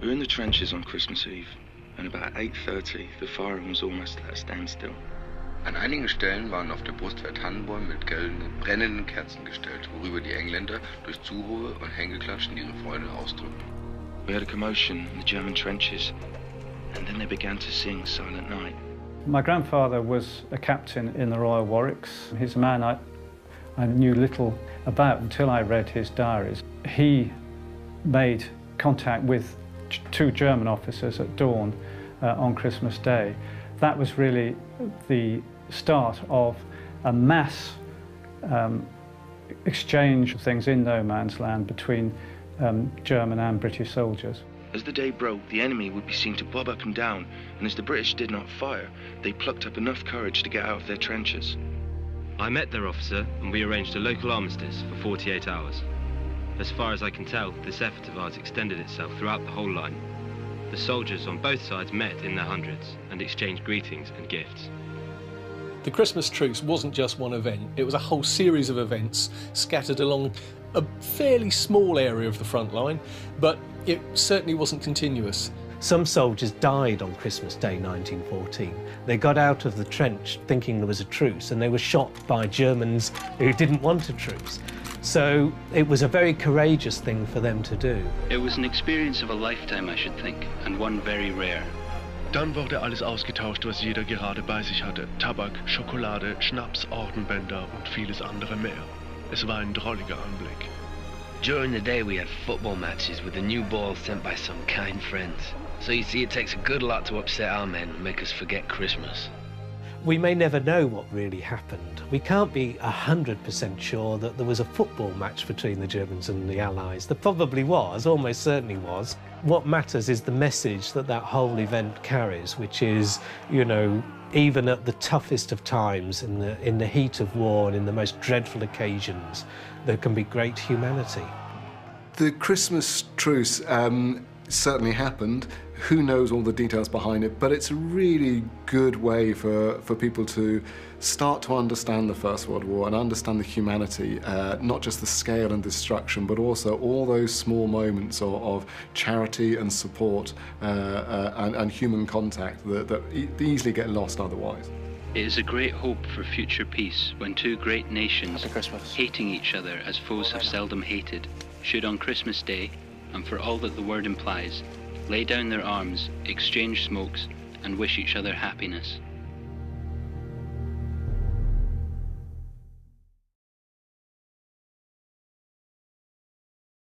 We were in the trenches on Christmas Eve, and about 8:30 the firing was almost at a standstill. An einigen Stellen waren auf der Brustwehr Tannenbäume mit gelben, brennenden Kerzen gestellt, worüber die Engländer durch Zurufe und Hängeklatschen ihre Freude ausdrückten. We had a commotion in the German trenches, and then they began to sing Silent Night. My grandfather was a captain in the Royal Warwicks. He's a man I knew little about until I read his diaries. He made contact with two German officers at dawn on Christmas Day. That was really the start of a mass exchange of things in no man's land between German and British soldiers. As the day broke, the enemy would be seen to bob up and down, and as the British did not fire, they plucked up enough courage to get out of their trenches. I met their officer and we arranged a local armistice for 48 hours. As far as I can tell, this effort of ours extended itself throughout the whole line. The soldiers on both sides met in their hundreds and exchanged greetings and gifts. The Christmas truce wasn't just one event, it was a whole series of events scattered along a fairly small area of the front line, but it certainly wasn't continuous. Some soldiers died on Christmas Day 1914. They got out of the trench thinking there was a truce, and they were shot by Germans who didn't want a truce. So it was a very courageous thing for them to do. It was an experience of a lifetime, I should think, and one very rare. Dann wurde alles ausgetauscht, was jeder gerade bei sich hatte. Tabak, Schokolade, Schnaps, Ordenbänder und vieles andere mehr. Es war ein drolliger Anblick. During the day we had football matches with a new ball sent by some kind friends. So you see, it takes a good lot to upset our men and make us forget Christmas. We may never know what really happened. We can't be 100% sure that there was a football match between the Germans and the Allies. There probably was, almost certainly was. What matters is the message that that whole event carries, which is, you know, even at the toughest of times, in the heat of war and in the most dreadful occasions, there can be great humanity. The Christmas truce certainly happened. Who knows all the details behind it, but it's a really good way for people to start to understand the First World War and understand the humanity, not just the scale and destruction, but also all those small moments of charity and support and human contact that easily get lost otherwise. It is a great hope for future peace when two great nations, hating each other as foes have seldom hated, should on Christmas Day, and for all that the word implies, lay down their arms, exchange smokes, and wish each other happiness.